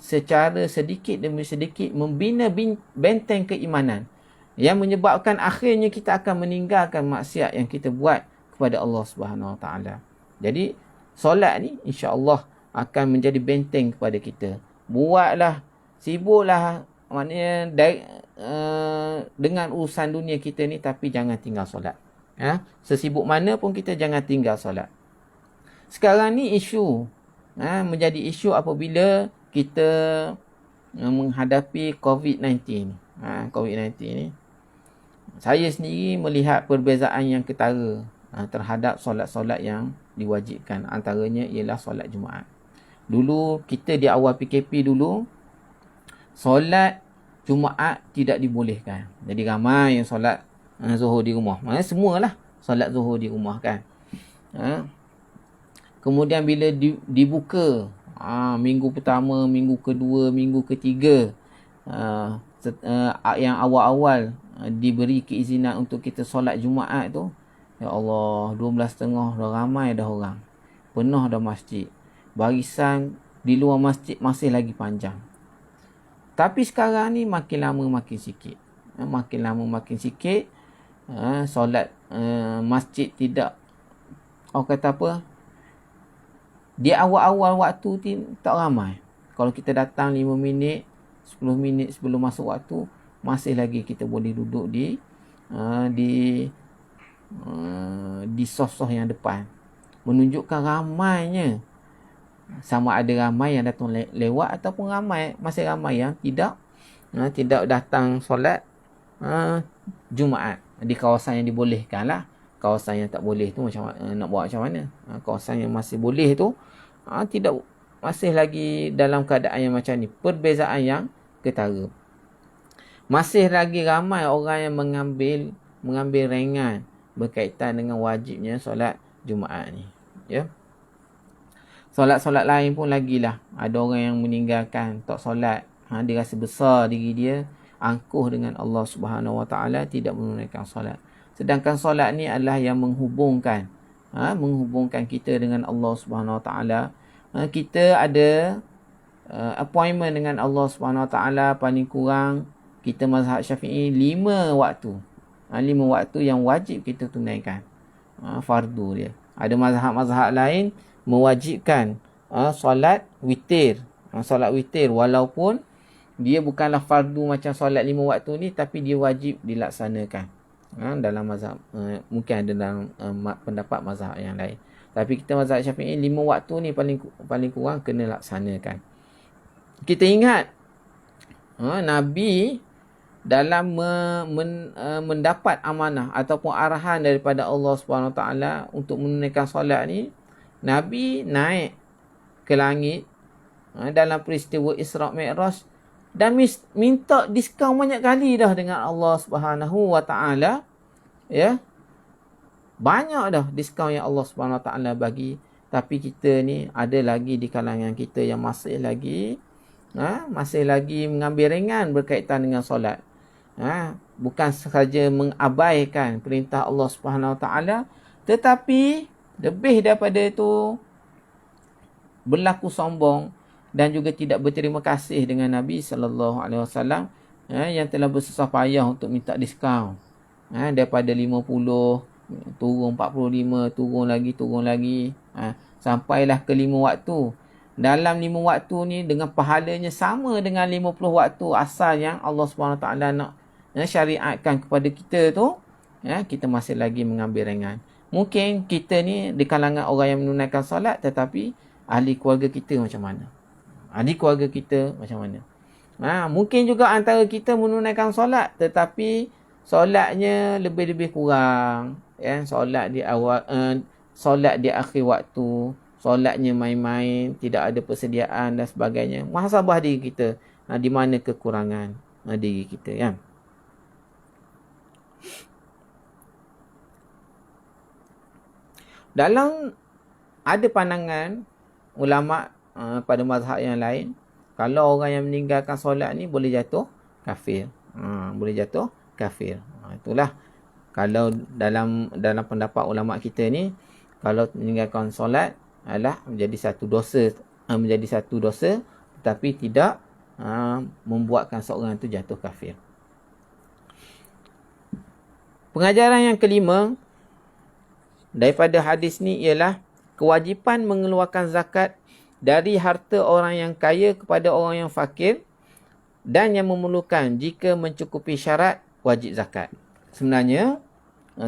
secara sedikit demi sedikit membina benteng keimanan yang menyebabkan akhirnya kita akan meninggalkan maksiat yang kita buat kepada Allah Subhanahu Wa Taala. Jadi solat ni insya-Allah akan menjadi benteng kepada kita. Buatlah, sibuklah maknanya dengan urusan dunia kita ni, tapi jangan tinggal solat. Sesibuk mana pun kita jangan tinggal solat. Sekarang ni isu menjadi isu apabila kita menghadapi COVID-19. COVID-19 ni, saya sendiri melihat perbezaan yang ketara terhadap solat-solat yang diwajibkan. Antaranya ialah solat Jumaat. Dulu kita di awal PKP dulu, solat Jumaat tidak dibolehkan. Jadi ramai yang solat Zuhur di rumah. Maksudnya semualah solat Zuhur di rumah kan. Kemudian bila dibuka, minggu pertama, minggu kedua, minggu ketiga, yang awal-awal diberi keizinan untuk kita solat Jumaat tu, ya Allah, 12.30 dah ramai dah orang. Penuh dah masjid. Barisan di luar masjid masih lagi panjang. Tapi sekarang ni makin lama makin sikit. Makin lama makin sikit. Solat masjid tidak, orang kata apa, di awal-awal waktu tak ramai. Kalau kita datang 5 minit, 10 minit sebelum masuk waktu, masih lagi kita boleh duduk di sof-sof yang depan. Menunjukkan ramainya. Sama ada ramai yang datang lewat ataupun masih ramai yang tidak datang solat Jumaat di kawasan yang dibolehkan lah. Kawasan yang tak boleh tu macam nak buat macam mana? Kawasan yang masih boleh tu tidak, masih lagi dalam keadaan yang macam ni. Perbezaan yang ketara. Masih lagi ramai orang yang mengambil ringan berkaitan dengan wajibnya solat Jumaat ni. Ya. Solat-solat lain pun lagilah. Ada orang yang meninggalkan tak solat. Dia rasa besar diri dia, angkuh dengan Allah Subhanahu Wa Taala, tidak menunaikan solat. Sedangkan solat ni adalah yang menghubungkan kita dengan Allah Subhanahu Wa Taala. Kita ada appointment dengan Allah Subhanahu Wa Taala, paling kurang kita mazhab Syafi'i 5 waktu. 5 waktu yang wajib kita tunaikan. Fardu dia. Ada mazhab-mazhab lain mewajibkan solat witir. Solat witir walaupun dia bukanlah fardu macam solat 5 waktu ni, tapi dia wajib dilaksanakan. Dalam mazhab, mungkin ada dalam pendapat mazhab yang lain. Tapi kita mazhab Syafi'i 5 waktu ni paling kurang kena laksanakan. Kita ingat Nabi dalam mendapat amanah ataupun arahan daripada Allah Subhanahu Taala untuk menunaikan solat ni, Nabi naik ke langit dalam peristiwa Isra' Mi'raj dan minta diskaun banyak kali dah dengan Allah Subhanahu Wa Taala. Ya. Banyak dah diskaun yang Allah Subhanahu Wa Taala bagi, tapi kita ni ada lagi di kalangan kita yang masih lagi masih lagi mengambil ringan berkaitan dengan solat. Bukan sahaja mengabaikan perintah Allah Subhanahu Wa Taala, tetapi lebih daripada itu berlaku sombong dan juga tidak berterima kasih dengan Nabi sallallahu alaihi wasallam yang telah bersusah payah untuk minta diskaun. Daripada 50 turun 45, turun lagi, sampailah ke 5 waktu. Dalam 5 waktu ni dengan pahalanya sama dengan 50 waktu asal yang Allah Subhanahu Taala nak syariatkan kepada kita tu, kita masih lagi mengambil ringan. Mungkin kita ni di kalangan orang yang menunaikan solat, tetapi ahli keluarga kita macam mana? Ahli keluarga kita macam mana? Mungkin juga antara kita menunaikan solat, tetapi solatnya lebih-lebih kurang. Solat di awal, solat di akhir waktu, solatnya main-main, tidak ada persediaan dan sebagainya. Muhasabah diri kita, di mana kekurangan diri kita, ya. Dalam ada pandangan ulama pada mazhab yang lain, kalau orang yang meninggalkan solat ni boleh jatuh kafir. Boleh jatuh kafir. Itulah kalau dalam pendapat ulama kita ni, kalau meninggalkan solat adalah menjadi satu dosa, tetapi tidak membuatkan seorang itu jatuh kafir. Pengajaran yang kelima daripada hadis ni ialah kewajipan mengeluarkan zakat dari harta orang yang kaya kepada orang yang fakir dan yang memerlukan jika mencukupi syarat wajib zakat. Sebenarnya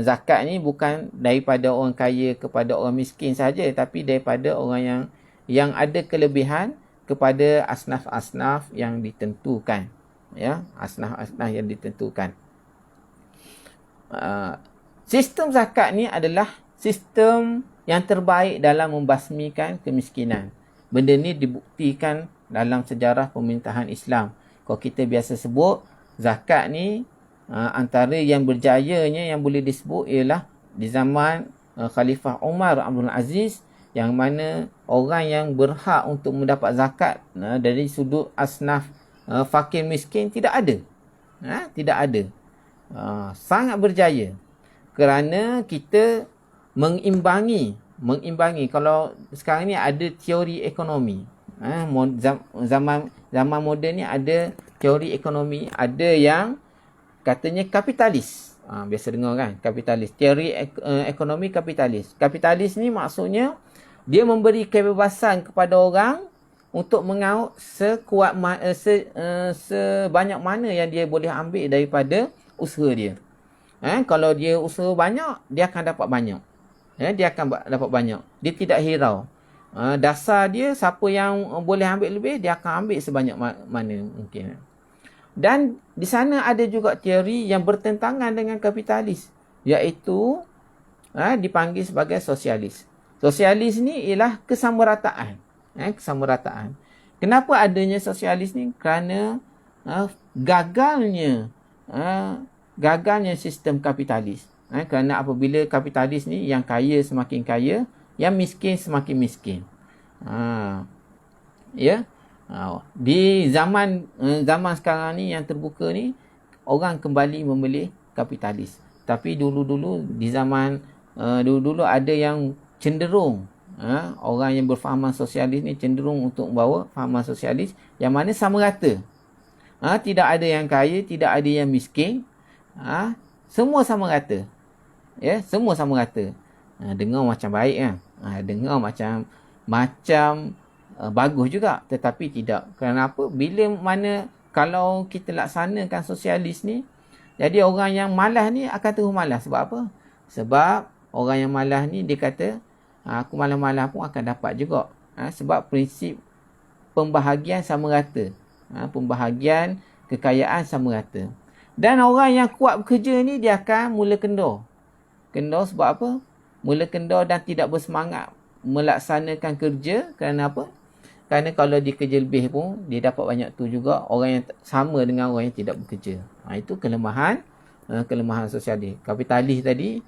zakat ni bukan daripada orang kaya kepada orang miskin saja, tapi daripada orang yang ada kelebihan kepada asnaf-asnaf yang ditentukan, ya, asnaf-asnaf yang ditentukan. Sistem zakat ni adalah sistem yang terbaik dalam membasmikan kemiskinan. Benda ni dibuktikan dalam sejarah pemerintahan Islam. Kalau kita biasa sebut, zakat ni antara yang berjayanya yang boleh disebut ialah di zaman Khalifah Umar Abdul Aziz, yang mana orang yang berhak untuk mendapat zakat dari sudut asnaf fakir miskin tidak ada. Tidak ada. Sangat berjaya kerana kita mengimbangi. Kalau sekarang ni ada teori ekonomi, zaman moden ni ada teori ekonomi, ada yang katanya kapitalis. Biasa dengar kan, kapitalis, teori ekonomi kapitalis. Kapitalis ni maksudnya dia memberi kebebasan kepada orang untuk mengaut sebanyak mana yang dia boleh ambil daripada usaha dia. Kalau dia usaha banyak, dia akan dapat banyak. Dia akan dapat banyak. Dia tidak hirau. Dasar dia, siapa yang boleh ambil lebih, dia akan ambil sebanyak mana mungkin. Dan di sana ada juga teori yang bertentangan dengan kapitalis, iaitu dipanggil sebagai sosialis. Sosialis ni ialah kesamarataan. Kesamarataan. Kenapa adanya sosialis ni? Kerana gagalnya sistem kapitalis. Kerana apabila kapitalis ni, yang kaya semakin kaya, yang miskin semakin miskin. Di zaman sekarang ni yang terbuka ni, orang kembali memilih kapitalis. Tapi dulu-dulu di zaman dulu-dulu ada yang cenderung, orang yang berfahaman sosialis ni cenderung untuk membawa fahaman sosialis yang mana sama rata. Tidak ada yang kaya, tidak ada yang miskin. Semua sama rata. Semua sama rata. Dengar macam baik kan? Dengar macam bagus juga, tetapi tidak. Kenapa? Bila mana kalau kita laksanakan sosialis ni, jadi orang yang malas ni akan terus malas. Sebab apa? Sebab orang yang malas ni dia kata, aku malas-malas pun akan dapat juga. Sebab prinsip pembahagian sama rata. Pembahagian kekayaan sama rata. Dan orang yang kuat bekerja ni, dia akan mula kendor. Kendor sebab apa? Mula kendor dan tidak bersemangat melaksanakan kerja. Kerana apa? Kerana kalau dia kerja lebih pun, dia dapat banyak tu juga. Orang yang sama dengan orang yang tidak bekerja. Itu kelemahan sosialis. Kapitalis tadi,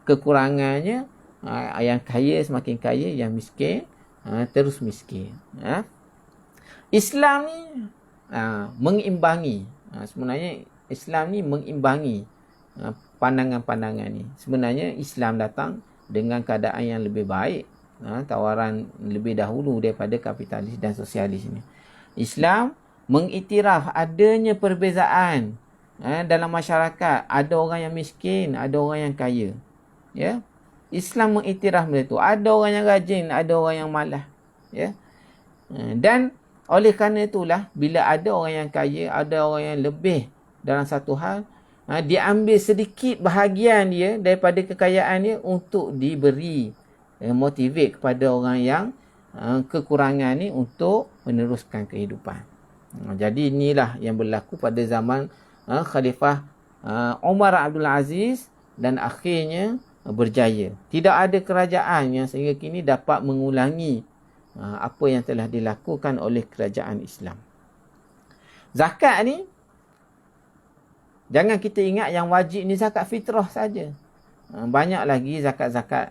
kekurangannya, yang kaya semakin kaya, yang miskin terus miskin. Islam ni mengimbangi. Sebenarnya Islam ni mengimbangi pandangan-pandangan ni. Sebenarnya Islam datang dengan keadaan yang lebih baik. Tawaran lebih dahulu daripada kapitalis dan sosialis ni. Islam mengiktiraf adanya perbezaan dalam masyarakat. Ada orang yang miskin, ada orang yang kaya. Ya. Islam mengiktiraf benda tu. Ada orang yang rajin, ada orang yang malas. Ya. Dan oleh kerana itulah, bila ada orang yang kaya, ada orang yang lebih dalam satu hal, dia ambil sedikit bahagian dia daripada kekayaan dia untuk diberi, motivate kepada orang yang kekurangan ni untuk meneruskan kehidupan. Jadi inilah yang berlaku pada zaman Khalifah Umar Abdul Aziz dan akhirnya berjaya. Tidak ada kerajaan yang sehingga kini dapat mengulangi apa yang telah dilakukan oleh kerajaan Islam. Zakat ni, jangan kita ingat yang wajib ni zakat fitrah saja. Banyak lagi zakat-zakat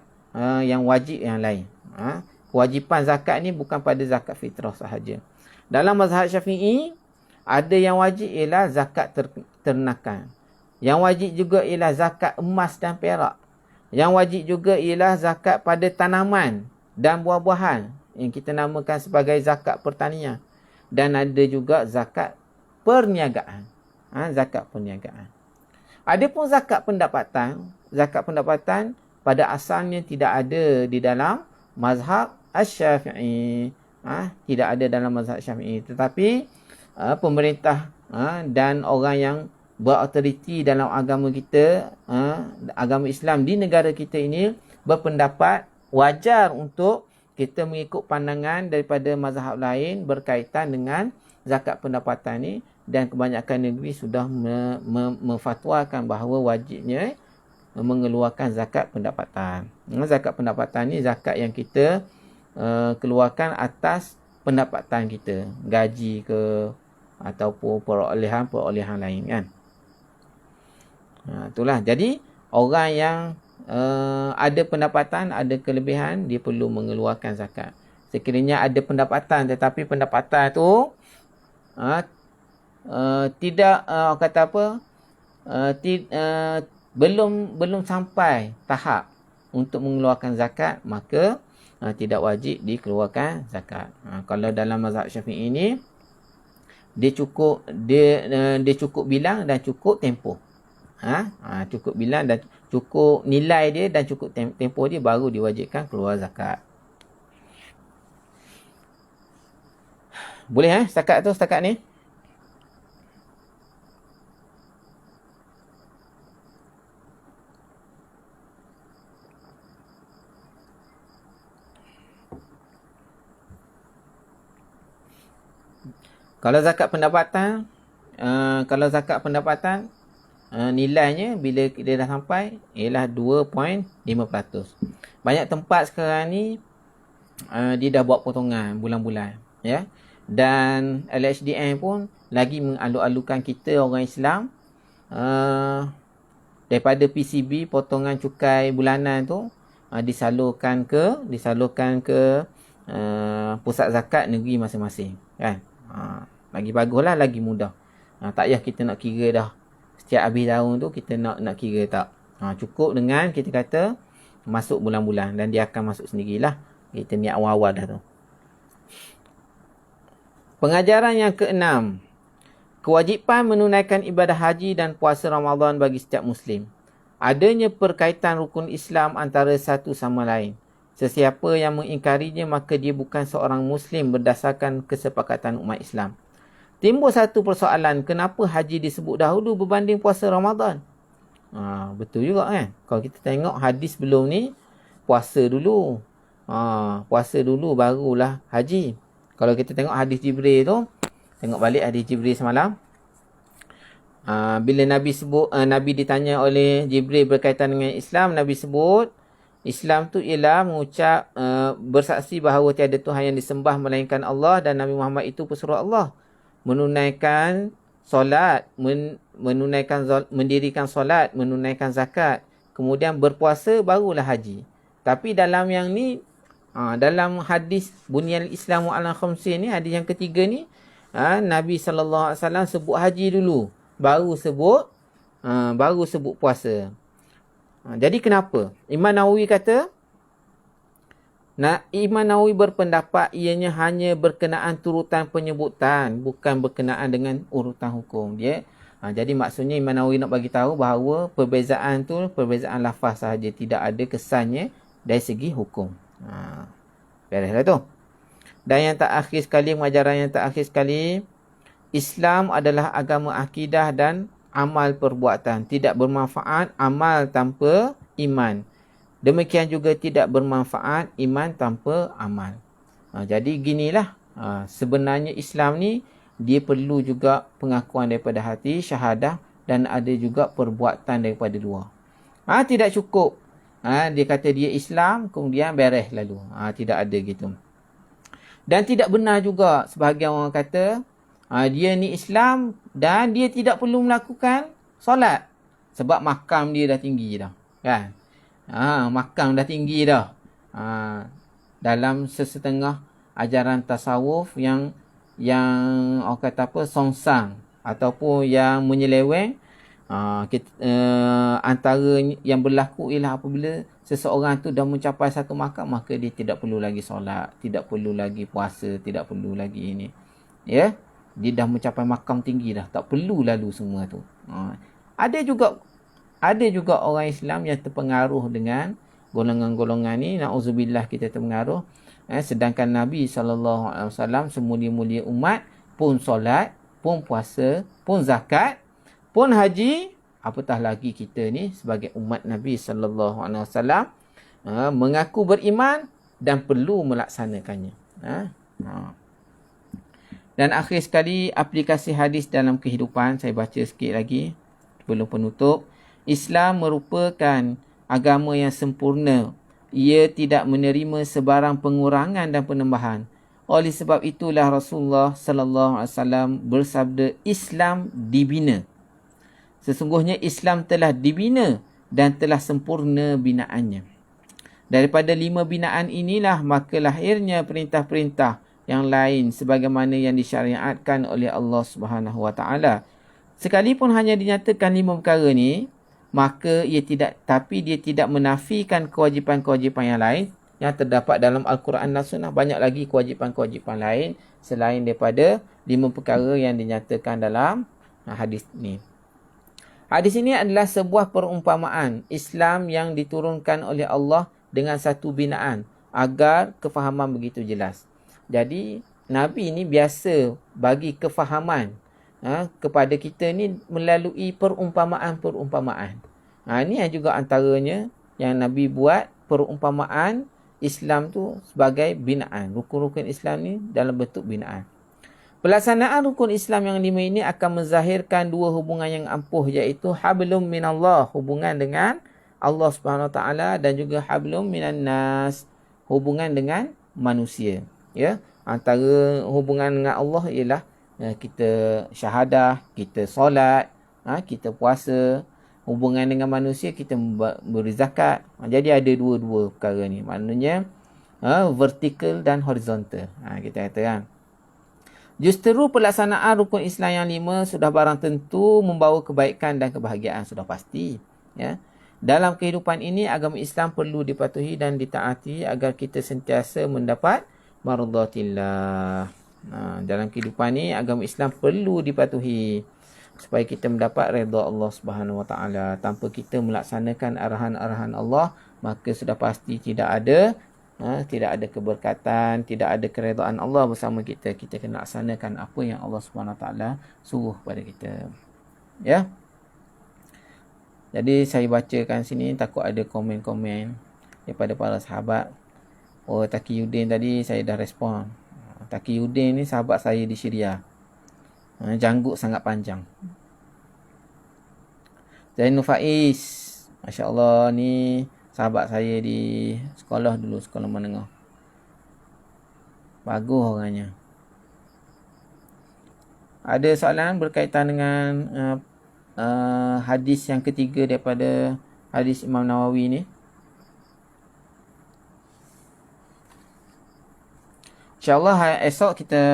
yang wajib yang lain. Kewajipan zakat ni bukan pada zakat fitrah sahaja. Dalam mazhab Syafi'i, ada yang wajib ialah zakat ternakan. Yang wajib juga ialah zakat emas dan perak. Yang wajib juga ialah zakat pada tanaman dan buah-buahan, yang kita namakan sebagai zakat pertanian. Dan ada juga zakat perniagaan. Zakat perniagaan. Adapun zakat pendapatan pada asalnya tidak ada di dalam mazhab Asy-Syafi'i. Tidak ada dalam mazhab Syafi'i. Tetapi pemerintah dan orang yang berautoriti dalam agama kita, agama Islam di negara kita ini, berpendapat wajar untuk kita mengikut pandangan daripada mazhab lain berkaitan dengan zakat pendapatan ni, dan kebanyakan negeri sudah memfatwakan bahawa wajibnya mengeluarkan zakat pendapatan. Zakat pendapatan ni zakat yang kita keluarkan atas pendapatan kita, gaji ke ataupun perolehan lain kan. Itulah. Jadi orang yang ada pendapatan, ada kelebihan, dia perlu mengeluarkan zakat. Sekiranya ada pendapatan tetapi pendapatan tu tidak belum sampai tahap untuk mengeluarkan zakat, maka tidak wajib dikeluarkan zakat. Kalau dalam mazhab Syafi'i ini, dia cukup bilang dan cukup tempoh. Cukup bilang dan cukup nilai dia dan cukup tempoh dia, baru diwajibkan keluar zakat. Boleh setakat ni? Kalau zakat pendapatan, nilainya bila dia dah sampai ialah 2.5%. Banyak tempat sekarang ni dia dah buat potongan bulan-bulan, ya. Dan LHDN pun lagi mengalu-alukan kita orang Islam daripada PCB, potongan cukai bulanan tu, disalurkan ke pusat zakat negeri masing-masing, kan. Lagi baguslah, lagi mudah. Tak payah kita nak kira dah. Setiap habis tahun tu kita nak kira, tak. Cukup dengan kita kata masuk bulan-bulan, dan dia akan masuk sendirilah. Kita niat awal-awal dah tu. Pengajaran yang keenam. Kewajipan menunaikan ibadah haji dan puasa Ramadan bagi setiap Muslim. Adanya perkaitan rukun Islam antara satu sama lain. Sesiapa yang mengingkarinya, maka dia bukan seorang Muslim berdasarkan kesepakatan umat Islam. Timbul satu persoalan, kenapa haji disebut dahulu berbanding puasa Ramadan? Betul juga kan? Kalau kita tengok hadis sebelum ni, puasa dulu. Puasa dulu barulah haji. Kalau kita tengok hadis Jibril tu, tengok balik hadis Jibril semalam. Bila Nabi ditanya oleh Jibril berkaitan dengan Islam, Nabi sebut Islam tu ialah mengucap bersaksi bahawa tiada Tuhan yang disembah melainkan Allah, dan Nabi Muhammad itu pesuruh Allah. Menunaikan solat, mendirikan solat, menunaikan zakat, kemudian berpuasa, barulah haji. Tapi dalam yang ni Dalam hadis Bunyal Islamu ala khamsin ni, hadis yang ketiga ni, Nabi SAW sebut haji dulu, baru sebut puasa. Jadi kenapa? Imam Nawawi kata, Imam Nawawi berpendapat ianya hanya berkenaan turutan penyebutan, bukan berkenaan dengan urutan hukum dia. Jadi maksudnya Imam Nawawi nak bagi tahu bahawa perbezaan tu perbezaan lafaz sahaja, tidak ada kesannya dari segi hukum. Bereslah tu. Dan yang terakhir sekali, pengajaran yang terakhir sekali, Islam adalah agama akidah dan amal perbuatan. Tidak bermanfaat amal tanpa iman. Demikian juga tidak bermanfaat iman tanpa amal. Jadi ginilah, sebenarnya Islam ni dia perlu juga pengakuan daripada hati, syahadah, dan ada juga perbuatan daripada luar. Tidak cukup. Dia kata dia Islam, kemudian beres lalu. Tidak ada gitu. Dan tidak benar juga sebahagian orang kata, dia ni Islam dan dia tidak perlu melakukan solat. Sebab makam dia dah tinggi dah. Kan? Makam dah tinggi dah. Dalam sesetengah ajaran tasawuf yang orang kata apa, songsang ataupun yang menyeleweng, antara yang berlaku ialah apabila seseorang tu dah mencapai satu makam, maka dia tidak perlu lagi solat, tidak perlu lagi puasa, tidak perlu lagi ini. Ya, dia dah mencapai makam tinggi dah, tak perlu lalu semua tu. Ada juga orang Islam yang terpengaruh dengan golongan-golongan ni. Na'udzubillah, kita terpengaruh. Sedangkan Nabi SAW semulia-mulia umat pun solat, pun puasa, pun zakat, pun haji. Apatah lagi kita ni sebagai umat Nabi SAW mengaku beriman dan perlu melaksanakannya. Dan akhir sekali, aplikasi hadis dalam kehidupan. Saya baca sikit lagi sebelum penutup. Islam merupakan agama yang sempurna. Ia tidak menerima sebarang pengurangan dan penambahan. Oleh sebab itulah Rasulullah sallallahu alaihi wasallam bersabda, Islam dibina. Sesungguhnya Islam telah dibina dan telah sempurna binaannya. Daripada 5 binaan inilah maka lahirnya perintah-perintah yang lain sebagaimana yang disyariatkan oleh Allah Subhanahu wa taala. Sekalipun hanya dinyatakan 5 perkara ni, maka dia tidak menafikan kewajipan-kewajipan yang lain yang terdapat dalam Al-Quran dan Sunnah. Banyak lagi kewajipan-kewajipan lain selain daripada 5 perkara yang dinyatakan dalam hadis ni. Hadis ini adalah sebuah perumpamaan Islam yang diturunkan oleh Allah dengan satu binaan agar kefahaman begitu jelas. Jadi Nabi ni biasa bagi kefahaman kepada kita ni melalui perumpamaan-perumpamaan. Ini juga antaranya yang Nabi buat, perumpamaan Islam tu sebagai binaan. Rukun-rukun Islam ni dalam bentuk binaan. Pelaksanaan rukun Islam yang 5 ini akan menzahirkan 2 hubungan yang ampuh, iaitu hablum minallah, hubungan dengan Allah Subhanahu Wa Taala, dan juga hablum minan nas, hubungan dengan manusia. Ya, antara hubungan dengan Allah ialah kita syahadah, kita solat, kita puasa. Hubungan dengan manusia, kita beri zakat. Jadi ada dua-dua perkara ni. Maknanya vertikal dan horizontal. Kita kata kan. Justeru pelaksanaan rukun Islam yang 5 sudah barang tentu membawa kebaikan dan kebahagiaan, sudah pasti. Ya. Dalam kehidupan ini, agama Islam perlu dipatuhi dan ditaati agar kita sentiasa mendapat mardatillah. Dalam kehidupan ni, agama Islam perlu dipatuhi supaya kita mendapat redha Allah Subhanahu Wa Taala. Tanpa kita melaksanakan arahan-arahan Allah, maka sudah pasti tidak ada keberkatan, tidak ada keredaan Allah bersama kita. Kita kena laksanakan apa yang Allah Subhanahu Wa Taala suruh pada kita. Ya. Jadi saya bacakan sini, takut ada komen-komen daripada para sahabat. Taqiyuddin tadi saya dah respon. Taqiyuddin ni sahabat saya di Syria. Janggut sangat panjang. Zainul Faiz, Masya Allah, ni sahabat saya di sekolah dulu, sekolah menengah. Bagus orangnya. Ada soalan berkaitan dengan hadis yang ketiga daripada hadis Imam Nawawi ni? InsyaAllah esok kita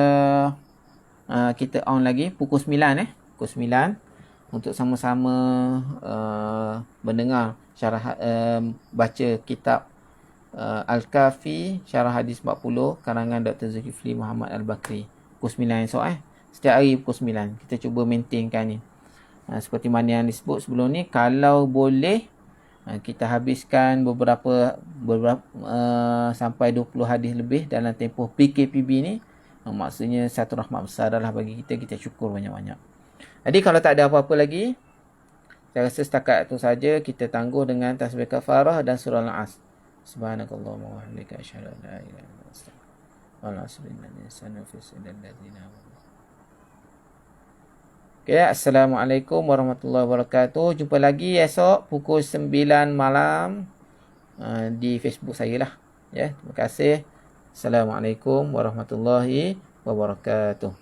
on lagi pukul 9 pukul 9 untuk sama-sama mendengar syarah baca kitab Al-Kafi Syarah Hadis 40 karangan Dr. Zulkifli Muhammad Al-Bakri. Pukul 9 esok setiap hari pukul 9 kita cuba maintainkan ni. Seperti mana yang disebut sebelum ni, kalau boleh kita habiskan beberapa sampai 20 hadis lebih dalam tempoh PKPB ni. Maksudnya satu rahmat besar adalah bagi kita syukur banyak-banyak. Jadi kalau tak ada apa-apa lagi, saya rasa setakat itu saja kita tangguh dengan tasbih kafarah dan surah Al-Asr. Subhanakallahumma wa bihamdika asyhadu an la ilaha illa anta astaghfiruka wa atubu ilaik. Okay, Assalamualaikum warahmatullahi wabarakatuh. Jumpa lagi esok pukul 9 malam di Facebook saya lah. Ya, terima kasih. Assalamualaikum warahmatullahi wabarakatuh.